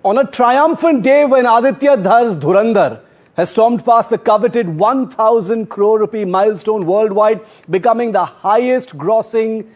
On a triumphant day when Aditya Dhar's Dhurandhar has stormed past the coveted 1,000 crore rupee milestone worldwide, becoming the highest grossing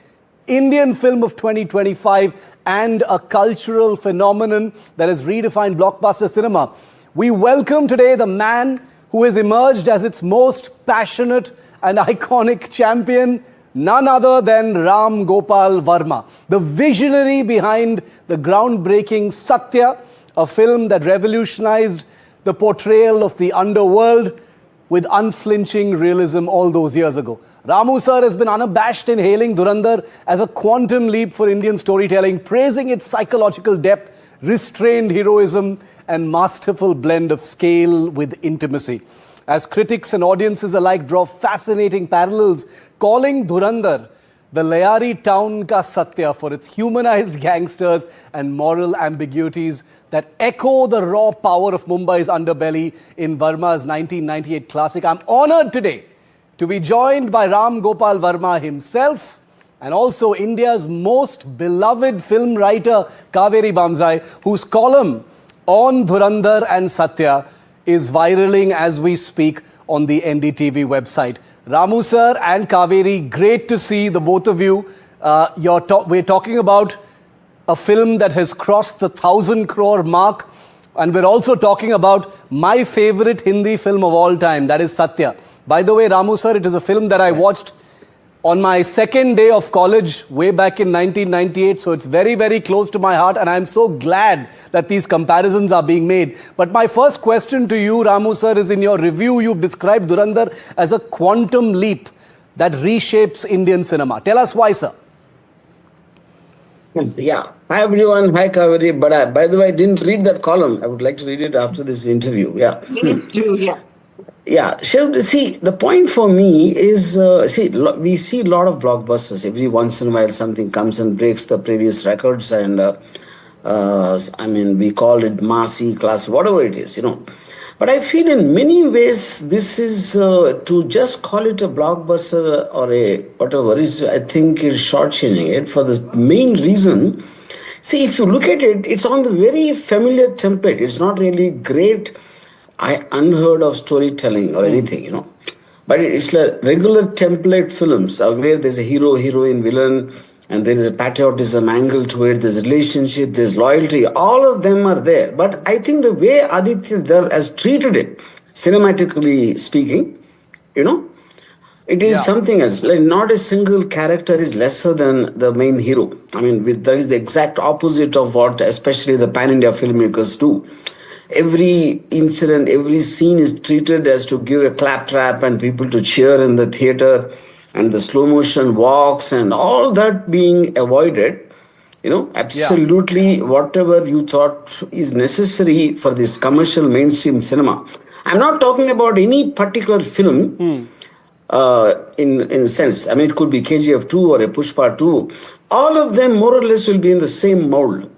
Indian film of 2025 and a cultural phenomenon that has redefined blockbuster cinema. We welcome today the man who has emerged as its most passionate and iconic champion, none other than Gopal Varma, the visionary behind the groundbreaking Satya, a film that revolutionized the portrayal of the underworld with unflinching realism all those years ago. Ramu sir has been unabashed in hailing Dhurandhar as a quantum leap for Indian storytelling, praising its psychological depth, restrained heroism, and masterful blend of scale with intimacy. As critics and audiences alike draw fascinating parallels, calling Dhurandhar the Layari town ka Satya for its humanized gangsters and moral ambiguities that echo the raw power of Mumbai's underbelly in Varma's 1998 classic. I'm honored today to be joined by Gopal Varma himself and also India's most beloved film writer, Kaveri Bamzai, whose column on Dhurandhar and Satya is viraling as we speak on the NDTV website. Ramu sir and Kaveri, great to see the both of you. We're talking about a film that has crossed the 1,000 crore mark, and we're also talking about my favorite Hindi film of all time, that is Satya. By the way, Ramu sir, it is a film that I watched on my second day of college way back in 1998, so it's very, very close to my heart, and I'm so glad that these comparisons are being made. But my first question to you, Ramu sir, is in your review, you've described Dhurandhar as a quantum leap that reshapes Indian cinema. Tell us why, sir. Yeah. Hi, everyone. Hi, Kaveri. But by the way, I didn't read that column. I would like to read it after this interview. Yeah. Please do, yeah. Yeah, so see, the point for me is, we see a lot of blockbusters. Every once in a while, something comes and breaks the previous records, and we call it massy, class, whatever it is, But I feel in many ways, this is to just call it a blockbuster or a whatever is, I think, is shortchanging it for the main reason. See, if you look at it, it's on the very familiar template. It's not really great. Unheard of storytelling or anything, But it's like regular template films where there's a hero, heroine, villain, and there is a patriotism angle to it, there's a relationship, there's loyalty. All of them are there. But I think the way Aditya Dhar has treated it, cinematically speaking, it is something else. Like not a single character is lesser than the main hero. That is the exact opposite of what especially the pan-India filmmakers do. Every incident, every scene is treated as to give a claptrap and people to cheer in the theater, and the slow motion walks and all that being avoided. Absolutely whatever you thought is necessary for this commercial mainstream cinema. I'm not talking about any particular film in a sense. It could be KGF 2 or a Pushpa 2. All of them more or less will be in the same mold,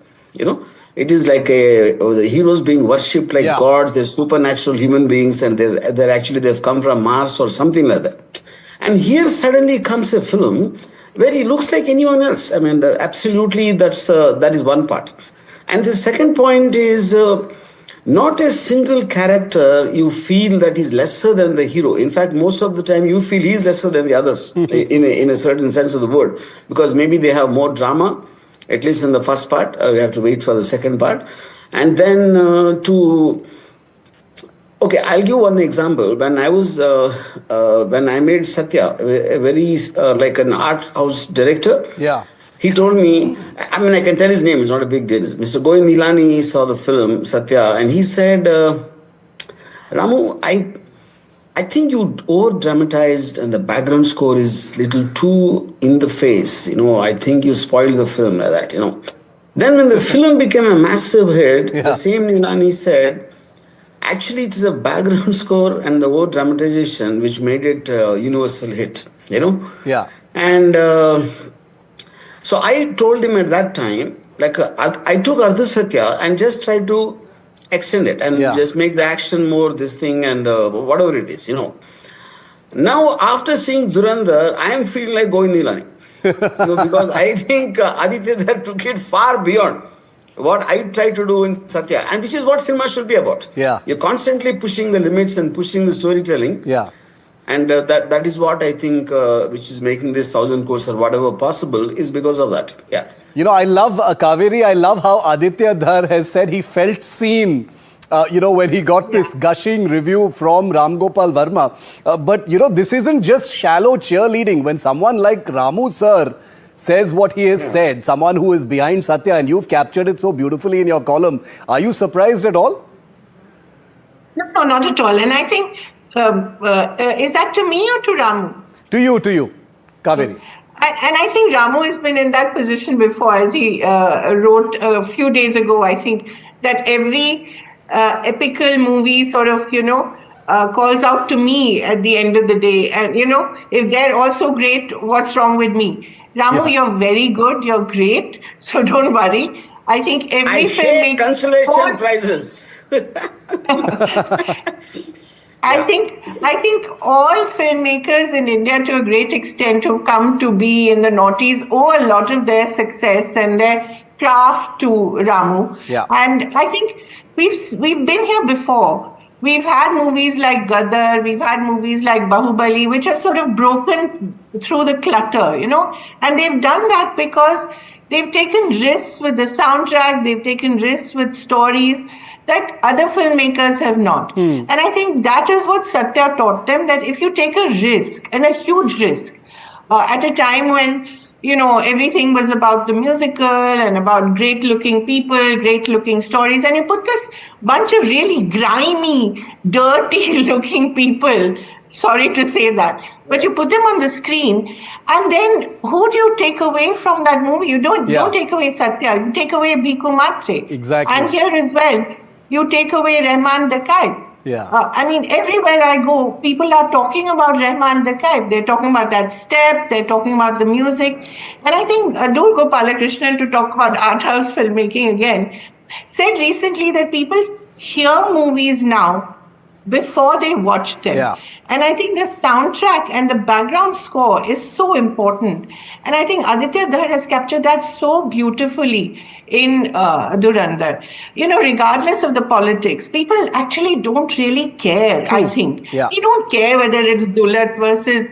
It is like the heroes being worshipped like gods. They're supernatural human beings, and they've come from Mars or something like that. And here suddenly comes a film where he looks like anyone else. Absolutely, that is one part. And the second point is not a single character you feel that is lesser than the hero. In fact, most of the time you feel he's lesser than the others in a certain sense of the word, because maybe they have more drama. At least in the first part, we have to wait for the second part. And then I'll give one example. When when I made Satya, a very like an art house director, he told me, I can tell his name, it's not a big deal. Mr. Govind Nilani saw the film Satya, and he said, Ramu, I think you over-dramatized and the background score is little too in the face. I think you spoiled the film like that, Then when the film became a massive hit, the same Nilani said, actually it is a background score and the over-dramatization which made it a universal hit, Yeah. And so I told him at that time, I took Ardha Satya and just tried to extend it and just make the action more this thing and whatever it is, Now, after seeing Dhurandhar, I am feeling like going Nilani. Because I think Aditya Dhar took it far beyond. what I try to do in Satya, and which is what cinema should be about. Yeah. You're constantly pushing the limits and pushing the storytelling. Yeah. And that is what I think, which is making this 1,000 crores or whatever possible, is because of that. Yeah. I love Kaveri. I love how Aditya Dhar has said he felt seen. When he got this gushing review from Ram Gopal Varma. But this isn't just shallow cheerleading. When someone like Ramu sir says what he has said, someone who is behind Satya, and you've captured it so beautifully in your column, are you surprised at all? No, not at all. And I think, is that to me or to Ramu? To you, Kaveri. And I think Ramu has been in that position before, as he wrote a few days ago, I think, that every epical movie sort of, calls out to me at the end of the day. And, if they're also great, what's wrong with me? Ramu, you're very good, you're great, so don't worry. I think every filmmaker... consolation prizes. I think all filmmakers in India, to a great extent, who've come to be in the noughties, owe a lot of their success and their craft to Ramu. Yeah. And I think we've been here before. We've had movies like Gadar, we've had movies like Bahubali, which have sort of broken through the clutter, and they've done that because they've taken risks with the soundtrack, they've taken risks with stories that other filmmakers have not. And I think that is what Satya taught them, that if you take a risk, and a huge risk, at a time when, everything was about the musical and about great-looking people, great-looking stories, and you put this bunch of really grimy, dirty-looking people, sorry to say that, but you put them on the screen, and then who do you take away from that movie? You don't take away Satya, you take away Bhiku Matre. Exactly. And here as well, you take away Rahman Dakait. Yeah. Everywhere I go, people are talking about Rahman Dakait. They're talking about that step, they're talking about the music. And I think Adur Gopalakrishnan, to talk about art house filmmaking again, said recently that people hear movies now before they watch them. Yeah. And I think the soundtrack and the background score is so important. And I think Aditya Dhar has captured that so beautifully in Dhurandhar. Regardless of the politics, people actually don't really care, I think. Yeah. They don't care whether it's Dulat versus,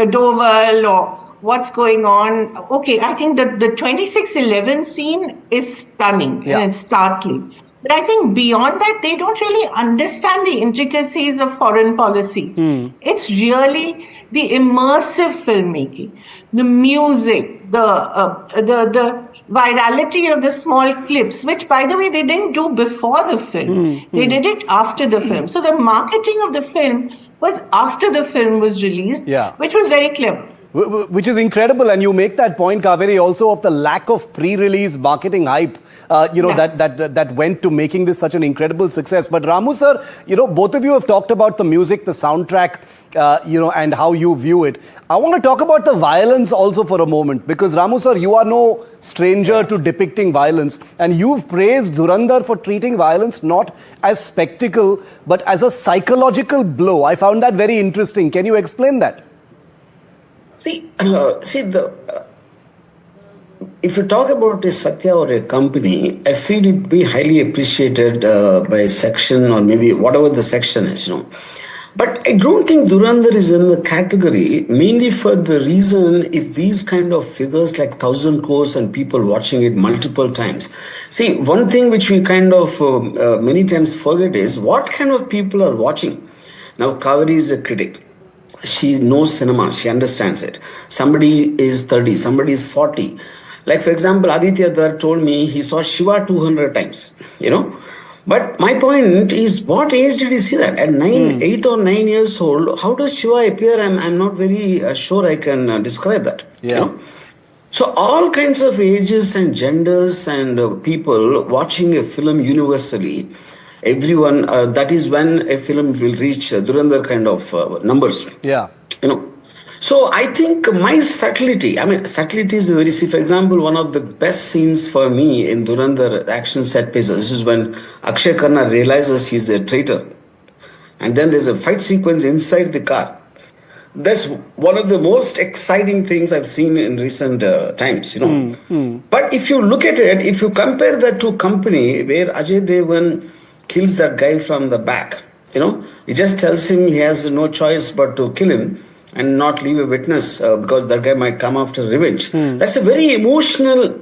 Doval or what's going on. Okay, I think the 2611 scene is stunning and it's startling. But I think beyond that, they don't really understand the intricacies of foreign policy. It's really the immersive filmmaking, the music, the virality of the small clips, which, by the way, they didn't do before the film. They did it after the film. So the marketing of the film was after the film was released, which was very clever. Which is incredible, and you make that point, Kaveri, also of the lack of pre-release marketing hype, that went to making this such an incredible success. But Ramu sir, both of you have talked about the music, the soundtrack, and how you view it. I want to talk about the violence also for a moment, because Ramu sir, you are no stranger to depicting violence, and you've praised Dhurandhar for treating violence not as spectacle, but as a psychological blow. I found that very interesting. Can you explain that? If you talk about a Satya or a company, I feel it be highly appreciated by a section, or maybe whatever the section is, But I don't think Dhurandhar is in the category, mainly for the reason, if these kind of figures like 1,000 crores and people watching it multiple times. See, one thing which we kind of many times forget is what kind of people are watching. Now, Kaveri is a critic. She knows cinema, she understands it. Somebody is 30, somebody is 40. Like, for example, Aditya Dhar told me he saw Shiva 200 times, But my point is, what age did he see that? At 8 or 9 years old, how does Shiva appear? I'm not very sure I can describe that, So all kinds of ages and genders and people watching a film universally, everyone, that is when a film will reach Dhurandhar kind of numbers. Yeah. So I think my subtlety is very, for example, one of the best scenes for me in Dhurandhar action set pieces, this is when Akshay Khanna realizes he's a traitor. And then there's a fight sequence inside the car. that's one of the most exciting things I've seen in recent times, But if you look at it, if you compare that to Company, where Ajay Devgan kills that guy from the back, he just tells him he has no choice but to kill him and not leave a witness because that guy might come after revenge. That's a very emotional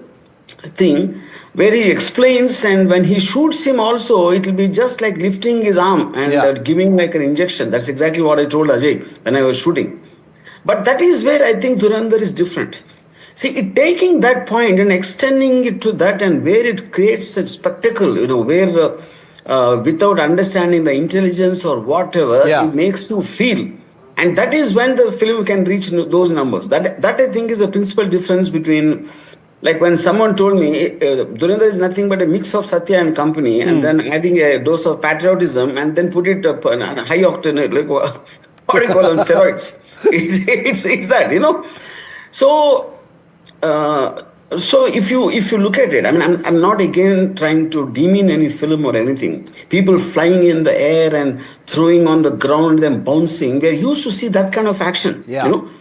thing where he explains, and when he shoots him also, it will be just like lifting his arm and giving like an injection. That's exactly what I told Ajay when I was shooting. But that is where I think Dhurandhar is different. See, it taking that point and extending it to that, and where it creates a spectacle, where without understanding the intelligence or whatever, it makes you feel. And that is when the film can reach those numbers. That I think is a principal difference between, like when someone told me, Dhurandhar is nothing but a mix of Satya and Company, and then adding a dose of patriotism, and then put it up on a high octane, like what do you call on steroids? It's that, So, so if you look at it, I mean, I'm not again trying to demean any film or anything. People flying in the air and throwing on the ground, them bouncing. We're used to see that kind of action,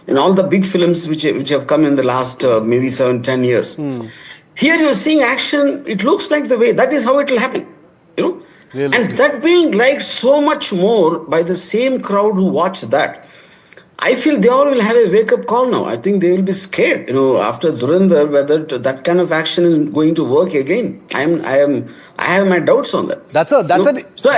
in all the big films which have come in the last maybe 7-10 years. Here you're seeing action. It looks like the way that is how it will happen, and that being liked so much more by the same crowd who watch that. I feel they all will have a wake-up call now. I think they will be scared, after Dhurandhar, whether that kind of action is going to work again. I have my doubts on that. So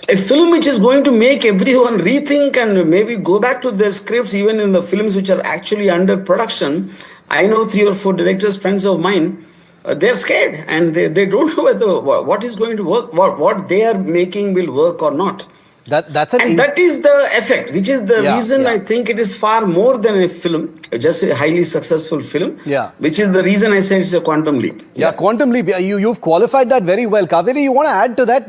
a film which is going to make everyone rethink and maybe go back to their scripts, even in the films which are actually under production. I know 3 or 4 directors, friends of mine, they're scared and they don't know whether what is going to work, what they are making will work or not. That is the effect, which is the reason I think it is far more than a film, just a highly successful film, which is the reason I say it's a quantum leap. Quantum leap. You've qualified that very well. Kaveri, you want to add to that?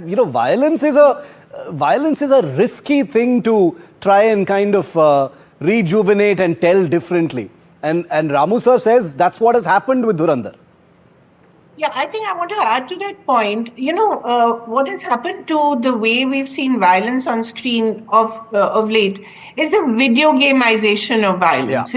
Violence is a risky thing to try and kind of rejuvenate and tell differently. And Ramu sir says that's what has happened with Dhurandhar. Yeah, I think I want to add to that point. What has happened to the way we've seen violence on screen of late is the video gameization of violence.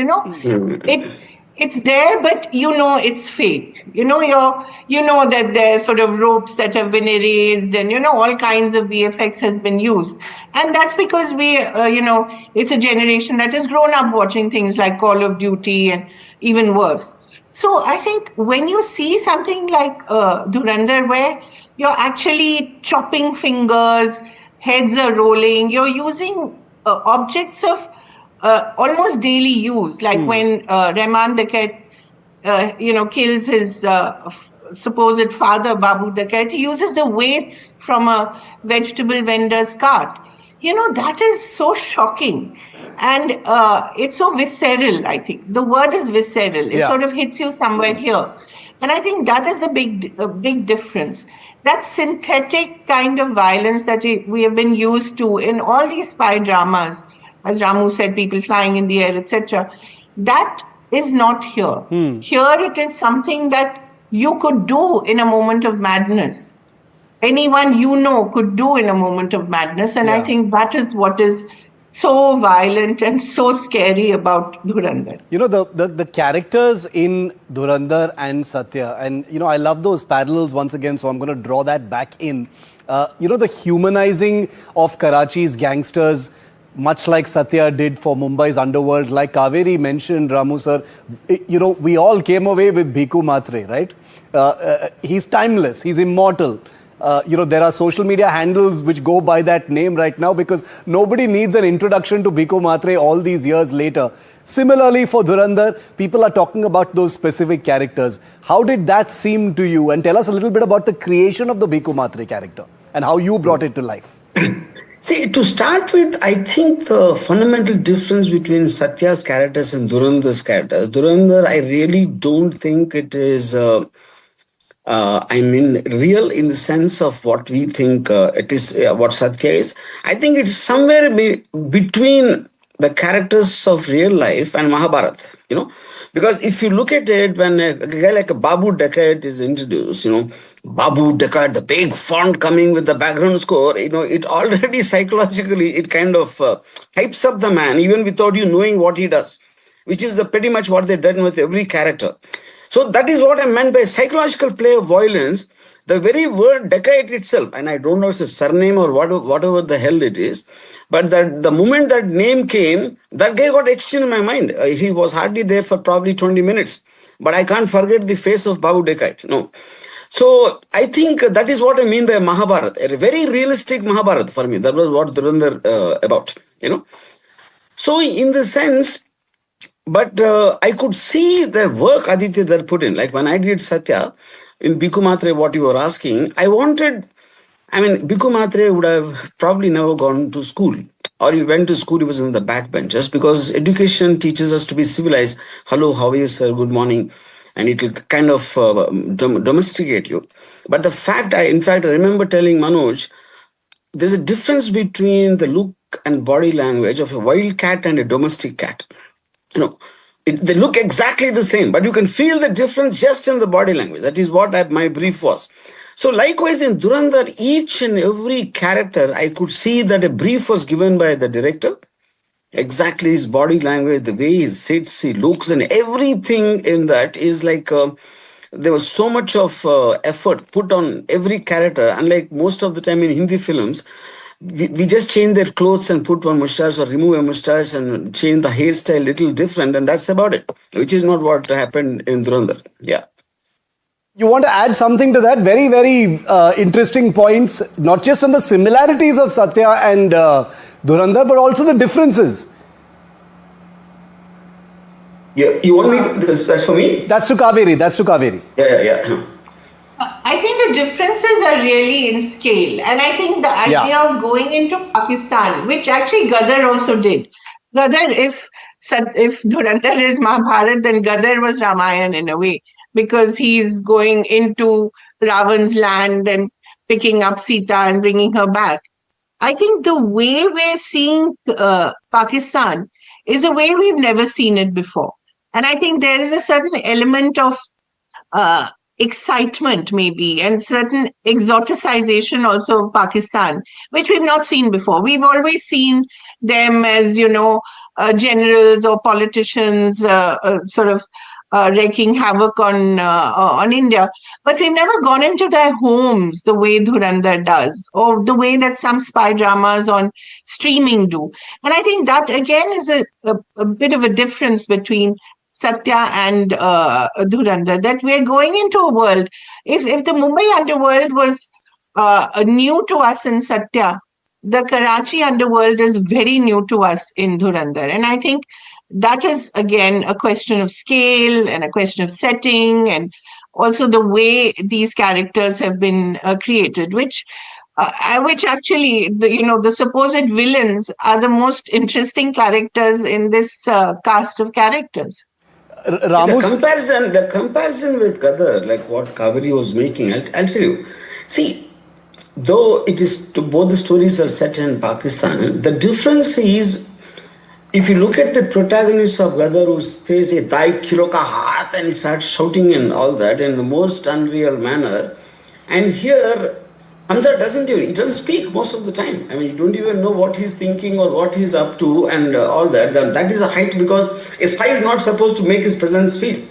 It's there, but it's fake. You know that there's sort of ropes that have been erased, and all kinds of VFX has been used, and that's because it's a generation that has grown up watching things like Call of Duty and even worse. So I think when you see something like Dhurandhar, where you're actually chopping fingers, heads are rolling, you're using objects of almost daily use, like when Rahman Dakat, kills his supposed father, Babu Dakat, he uses the weights from a vegetable vendor's cart. That is so shocking. And it's so visceral, I think. The word is visceral. It sort of hits you somewhere here. And I think that is the big difference. That synthetic kind of violence that we have been used to in all these spy dramas, as Ramu said, people flying in the air, etc. That is not here. Here it is something that you could do in a moment of madness. Anyone could do in a moment of madness. And I think that is what is so violent and so scary about Dhurandhar. The characters in Dhurandhar and Satya, and I love those parallels once again, so I'm going to draw that back in. The humanizing of Karachi's gangsters, much like Satya did for Mumbai's underworld, like Kaveri mentioned, Ramu sir, we all came away with Bhiku Matre, right? He's timeless, he's immortal. There are social media handles which go by that name right now because nobody needs an introduction to Bhiku Matre all these years later. Similarly, for Dhurandhar, people are talking about those specific characters. How did that seem to you? And tell us a little bit about the creation of the Bhiku Matre character and how you brought it to life. See, to start with, I think the fundamental difference between Satya's characters and Dhurandhar's characters, Dhurandhar, I really don't think it is... real in the sense of what we think it is, what Satya is. I think it's somewhere between the characters of real life and Mahabharata, because if you look at it, when a guy like a Babu Dakat is introduced, Babu Dakat, the big font coming with the background score, it already psychologically, it kind of hypes up the man, even without you knowing what he does, which is pretty much what they've done with every character. So that is what I meant by psychological play of violence. The very word Dakat itself, and I don't know if it's a surname or whatever the hell it is, but that the moment that name came, that guy got etched in my mind. He was hardly there for probably 20 minutes, but I can't forget the face of Babu Dakat. No. So I think that is what I mean by Mahabharata, a very realistic Mahabharata for me. That was what Dhurandhar about, So in the sense, but I could see the work Aditya there put in. Like when I did Satya, in Bhikkhu Matre, what you were asking, Bhikkhu Matre would have probably never gone to school. Or he went to school, he was in the backbenchers, because education teaches us to be civilized. Hello, how are you, sir? Good morning. And it will kind of domesticate you. But the fact, I remember telling Manoj, there's a difference between the look and body language of a wild cat and a domestic cat. They look exactly the same, but you can feel the difference just in the body language. That is what my brief was. So likewise in Dhurandhar, each and every character, I could see that a brief was given by the director. Exactly his body language, the way he sits, he looks, and everything in that is like there was so much of effort put on every character. Unlike most of the time in Hindi films, we just change their clothes and put one mustache or remove a mustache and change the hairstyle a little different, and that's about it, which is not what happened in Dhurandhar. Yeah. You want to add something to that? Very, very interesting points, not just on the similarities of Satya and Dhurandhar, but also the differences. Yeah, you want me? That's for me? That's to Kaveri. Yeah. I think the differences are really in scale. And I think the idea of going into Pakistan, which actually Gadar also did. Gadar, if Dhurandhar is Mahabharata, then Gadar was Ramayana in a way, because he's going into Ravan's land and picking up Sita and bringing her back. I think the way we're seeing Pakistan is a way we've never seen it before. And I think there is a certain element of excitement maybe and certain exoticization also of Pakistan, which we've not seen before. We've always seen them as, generals or politicians sort of wreaking havoc on India. But we've never gone into their homes the way Dhurandhar does, or the way that some spy dramas on streaming do. And I think that, again, is a bit of a difference between Satya and Dhurandhar, that we're going into a world. If the Mumbai underworld was new to us in Satya, the Karachi underworld is very new to us in Dhurandhar. And I think that is, again, a question of scale and a question of setting, and also the way these characters have been created, which actually, the supposed villains are the most interesting characters in this cast of characters. The comparison with Gadar, like what Kaveri was making, I'll tell you. See, though both the stories are set in Pakistan, the difference is, if you look at the protagonist of Gadar, who says, "Ye dai kilo ka haath," and he starts shouting and all that in the most unreal manner, and here Hamza doesn't speak most of the time. You don't even know what he's thinking or what he's up to and all that. That is a height, because a spy is not supposed to make his presence feel.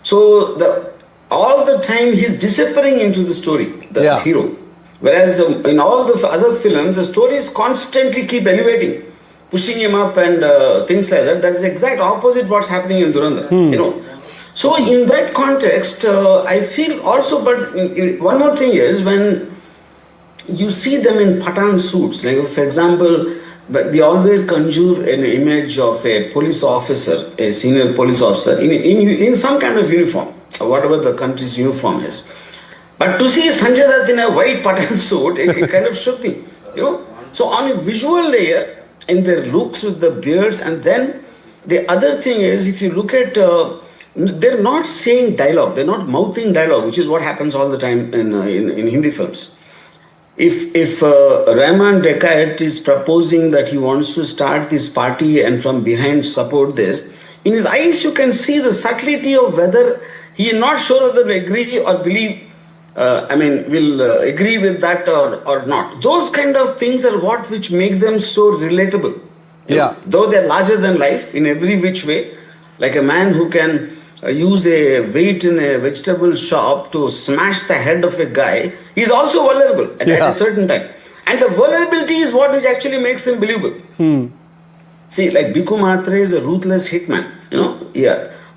So all the time he's disappearing into the story, the hero. Whereas in all the other films, the stories constantly keep elevating, pushing him up and things like that. That is the exact opposite what's happening in Dhurandhar. So in that context, I feel also, but one more thing is, when you see them in Pathan suits, like for example, we always conjure an image of a police officer, a senior police officer in some kind of uniform, whatever the country's uniform is. But to see Sanjay Dutt in a white Pathan suit, it kind of shook me, So on a visual layer, in their looks with the beards, and then the other thing is, if you look at, they're not saying dialogue, they're not mouthing dialogue, which is what happens all the time in Hindi films. if Rahman Dekayat is proposing that he wants to start this party and from behind support this, in his eyes you can see the subtlety of whether he is not sure whether we agree or believe, will agree with that or not. Those kind of things are what which make them so relatable. You know, though they're larger than life in every which way, like a man who can use a weight in a vegetable shop to smash the head of a guy, he's also vulnerable at a certain time. And the vulnerability is what which actually makes him believable. See, like Bhikkhu Matre is a ruthless hitman,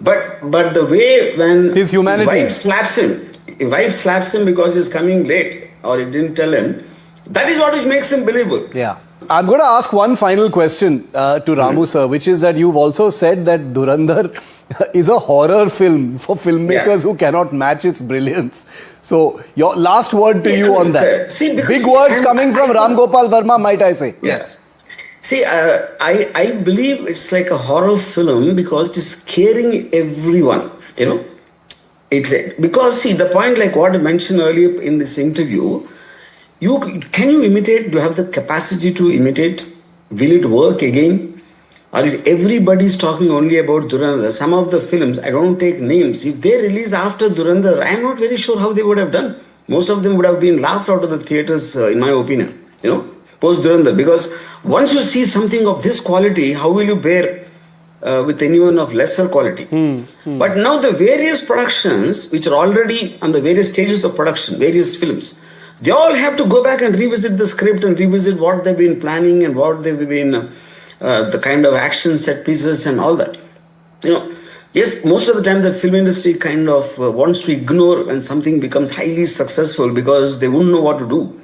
But the way when his wife slaps him because he's coming late or he didn't tell him, that is what which makes him believable. I'm going to ask one final question to Ramu sir, which is that you've also said that Dhurandhar is a horror film for filmmakers who cannot match its brilliance. So your last word to you on that. See, big words coming from Ram Gopal Varma, might I say. Yes. See, I believe it's like a horror film because it is scaring everyone, Because, see, the point like what I mentioned earlier in this interview, can you imitate? Do you have the capacity to imitate? Will it work again? Or if everybody is talking only about Dhurandhar, some of the films, I don't take names, if they release after Dhurandhar, I am not very sure how they would have done. Most of them would have been laughed out of the theatres, in my opinion, post Dhurandhar. Because once you see something of this quality, how will you bear with anyone of lesser quality? But now the various productions, which are already on the various stages of production, various films, they all have to go back and revisit the script and revisit what they've been planning and what they've been, the kind of action set pieces and all that. Yes, most of the time the film industry kind of wants to ignore when something becomes highly successful because they wouldn't know what to do.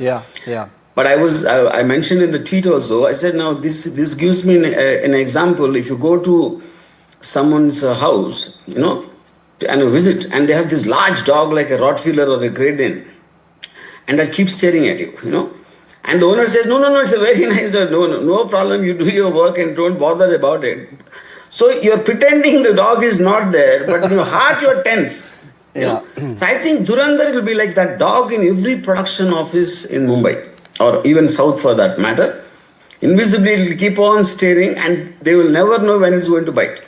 But I mentioned in the tweet also, I said, now this gives me an example. If you go to someone's house, and you visit, and they have this large dog like a Rottweiler or a Great Dane, and that keeps staring at you, And the owner says, no, it's a very nice dog. No problem. You do your work and don't bother about it. So you're pretending the dog is not there, but in your heart you're tense. So I think Dhurandhar will be like that dog in every production office in Mumbai, or even South for that matter. Invisibly it will keep on staring and they will never know when it's going to bite.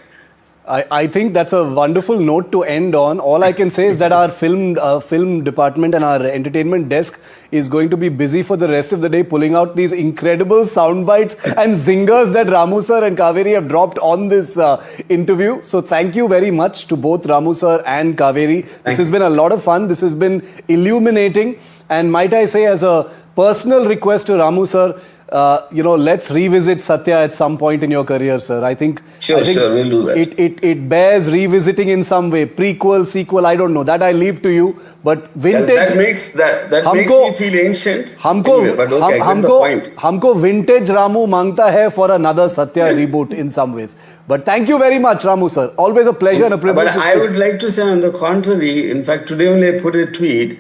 I think that's a wonderful note to end on. All I can say is that our film department and our entertainment desk is going to be busy for the rest of the day pulling out these incredible sound bites and zingers that Ramu sir and Kaveri have dropped on this interview. So thank you very much to both Ramu sir and Kaveri. This has been a lot of fun. This has been illuminating. And might I say, as a personal request to Ramu sir, let's revisit Satya at some point in your career, sir. I think Sure, we'll do that. It bears revisiting in some way. Prequel, sequel, I don't know. That I leave to you. But vintage. That makes me feel ancient. But okay, I get the point. हमको vintage Ramu मांगता है for another Satya reboot in some ways. But thank you very much, Ramu sir. Always a pleasure and a privilege. But I would like to say on the contrary. In fact, today only I put a tweet.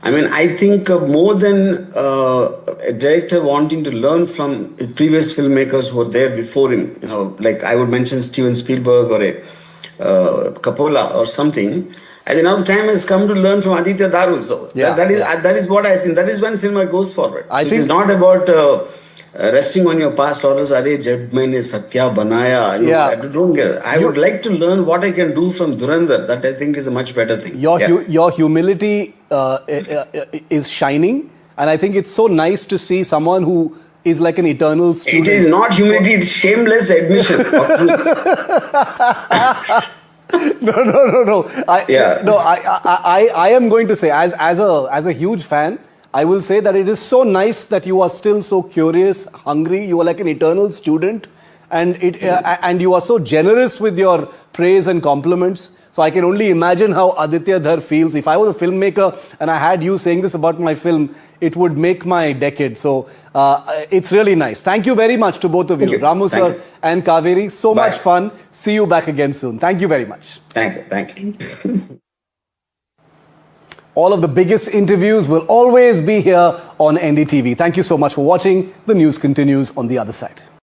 I think more than a director wanting to learn from his previous filmmakers who were there before him, like I would mention Steven Spielberg or a Coppola or something. I think now the time has come to learn from Aditya Dhar also. That is what I think. That is when cinema goes forward. I think it's not about resting on your past laurels. Arey jab maine Satya banaya. I don't get it. I would like to learn what I can do from Dhurandhar. That I think is a much better thing. Your humility is shining, and I think it's so nice to see someone who is like an eternal student. It is not humility; it's shameless admission of truth. No. I am going to say, as a huge fan, I will say that it is so nice that you are still so curious, hungry. You are like an eternal student, and you are so generous with your praise and compliments. So I can only imagine how Aditya Dhar feels. If I was a filmmaker and I had you saying this about my film, it would make my decade. So it's really nice. Thank you very much to both of you, Ramu sir and Kaveri. So much fun. See you back again soon. Thank you very much. Thank you. All of the biggest interviews will always be here on NDTV. Thank you so much for watching. The news continues on the other side.